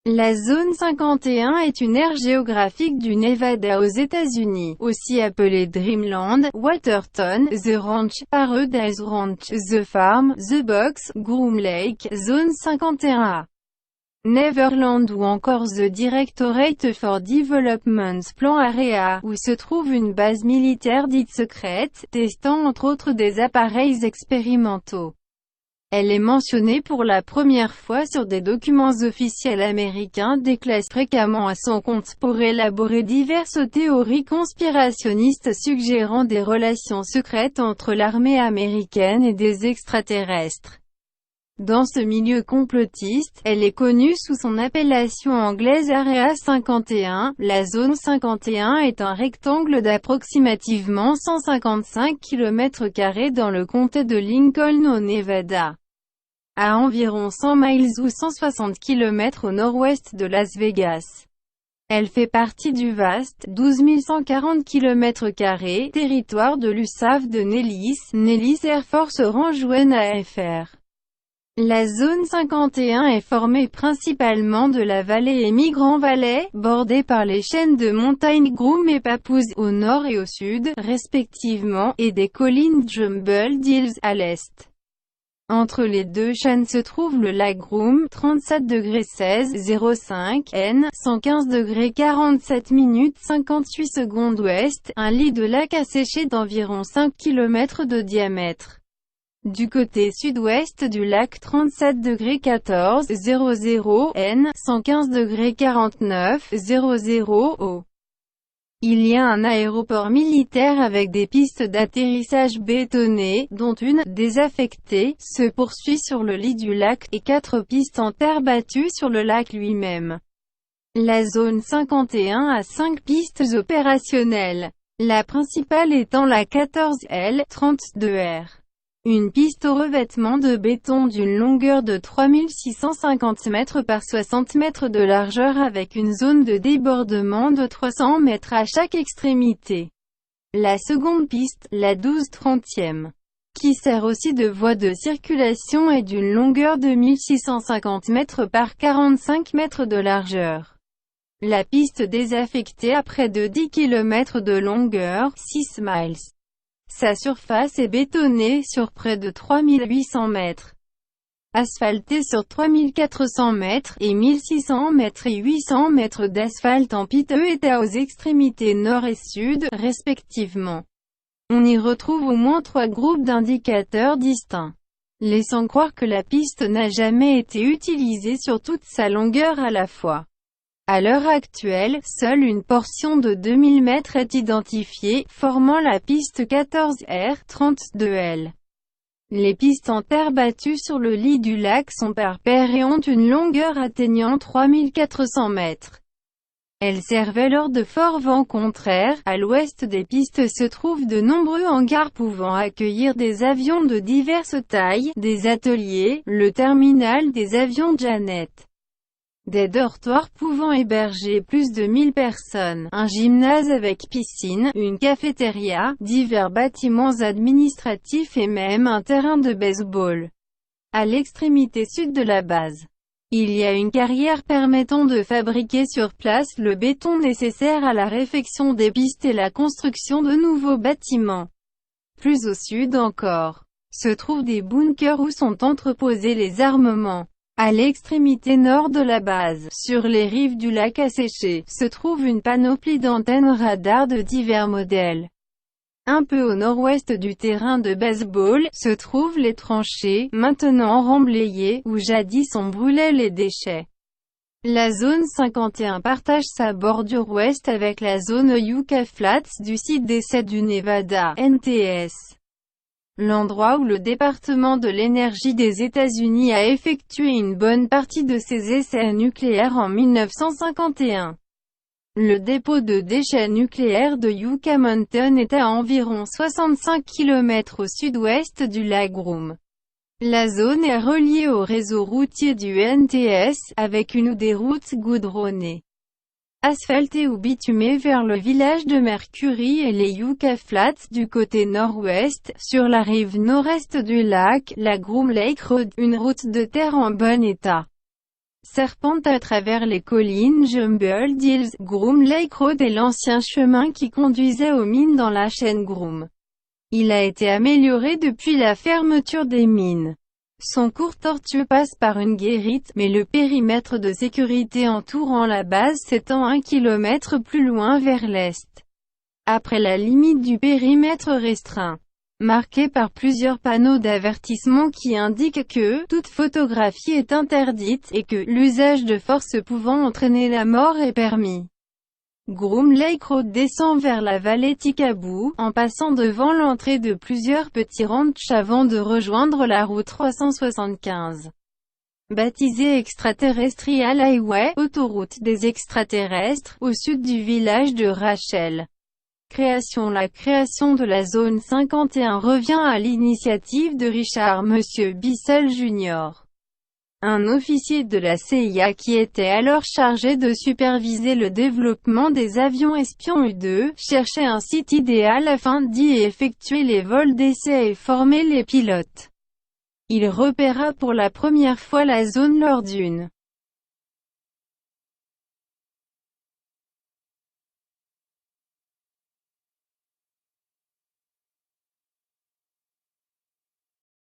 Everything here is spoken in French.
La zone 51 est une aire géographique du Nevada aux États-Unis, aussi appelée Dreamland, Waterton, The Ranch, Paradise Ranch, The Farm, The Box, Groom Lake, Zone 51A, Neverland ou encore The Directorate for Development Plan Area, où se trouve une base militaire dite secrète, testant entre autres des appareils expérimentaux. Elle est mentionnée pour la première fois sur des documents officiels américains déclassés fréquemment à son compte pour élaborer diverses théories conspirationnistes suggérant des relations secrètes entre l'armée américaine et des extraterrestres. Dans ce milieu complotiste, elle est connue sous son appellation anglaise Area 51. La zone 51 est un rectangle d'approximativement 155 km² dans le comté de Lincoln au Nevada, à environ 100 miles ou 160 km au nord-ouest de Las Vegas. Elle fait partie du vaste, 12 140 km², territoire de l'USAF de Nellis Air Force Range AFR. La zone 51 est formée principalement de la vallée et Migrant Valley, bordée par les chaînes de montagnes Groom et Papoose, au nord et au sud, respectivement, et des collines Jumble Hills, à l'est. Entre les deux chaînes se trouve le lac Groom, 37°16'05 N, 115°47'58 ouest, un lit de lac asséché d'environ 5 km de diamètre. Du côté sud-ouest du lac, 37°14'00 N, 115°49'00 O. Il y a un aéroport militaire avec des pistes d'atterrissage bétonnées, dont une, désaffectée, se poursuit sur le lit du lac, et 4 pistes en terre battue sur le lac lui-même. La zone 51 a 5 pistes opérationnelles. La principale étant la 14L32R. Une piste au revêtement de béton d'une longueur de 3650 mètres par 60 mètres de largeur avec une zone de débordement de 300 mètres à chaque extrémité. La seconde piste, la 12/30e, qui sert aussi de voie de circulation est d'une longueur de 1650 mètres par 45 mètres de largeur. La piste désaffectée a près de 10 km de longueur, 6 miles. Sa surface est bétonnée sur près de 3800 mètres, asphaltée sur 3400 mètres, et 1600 mètres et 800 mètres d'asphalte en piteux état aux extrémités nord et sud, respectivement. On y retrouve au moins 3 groupes d'indicateurs distincts, laissant croire que la piste n'a jamais été utilisée sur toute sa longueur à la fois. À l'heure actuelle, seule une portion de 2000 mètres est identifiée, formant la piste 14R32L. Les pistes en terre battue sur le lit du lac sont par paires et ont une longueur atteignant 3400 mètres. Elles servaient lors de forts vents contraires. À l'ouest des pistes se trouvent de nombreux hangars pouvant accueillir des avions de diverses tailles, des ateliers, le terminal des avions Janet, des dortoirs pouvant héberger plus de 1000 personnes, un gymnase avec piscine, une cafétéria, divers bâtiments administratifs et même un terrain de baseball. À l'extrémité sud de la base, il y a une carrière permettant de fabriquer sur place le béton nécessaire à la réfection des pistes et la construction de nouveaux bâtiments. Plus au sud encore, se trouvent des bunkers où sont entreposés les armements. À l'extrémité nord de la base, sur les rives du lac asséché, se trouve une panoplie d'antennes radars de divers modèles. Un peu au nord-ouest du terrain de baseball, se trouvent les tranchées, maintenant remblayées, où jadis on brûlait les déchets. La zone 51 partage sa bordure ouest avec la zone Yucca Flats du site d'essai du Nevada, NTS. L'endroit où le département de l'énergie des États-Unis a effectué une bonne partie de ses essais nucléaires en 1951. Le dépôt de déchets nucléaires de Yucca Mountain est à environ 65 km au sud-ouest du lac Groom. La zone est reliée au réseau routier du NTS, avec une ou des routes goudronnées, asphaltées ou bitumées vers le village de Mercury et les Yucca Flats du côté nord-ouest. Sur la rive nord-est du lac, la Groom Lake Road, une route de terre en bon état, serpente à travers les collines Jumbled Hills. Groom Lake Road est l'ancien chemin qui conduisait aux mines dans la chaîne Groom. Il a été amélioré depuis la fermeture des mines. Son cours tortueux passe par une guérite, mais le périmètre de sécurité entourant la base s'étend 1 km plus loin vers l'est. Après la limite du périmètre restreint, marqué par plusieurs panneaux d'avertissement qui indiquent que toute photographie est interdite et que l'usage de force pouvant entraîner la mort est permis. Groom Lake Road descend vers la vallée Tikaboo, en passant devant l'entrée de plusieurs petits ranchs avant de rejoindre la route 375. Baptisée Extraterrestrial Highway, autoroute des extraterrestres, au sud du village de Rachel. La création de la zone 51 revient à l'initiative de Richard Monsieur Bissell Jr., un officier de la CIA qui était alors chargé de superviser le développement des avions espions U-2, cherchait un site idéal afin d'y effectuer les vols d'essai et former les pilotes. Il repéra pour la première fois la zone lors d'une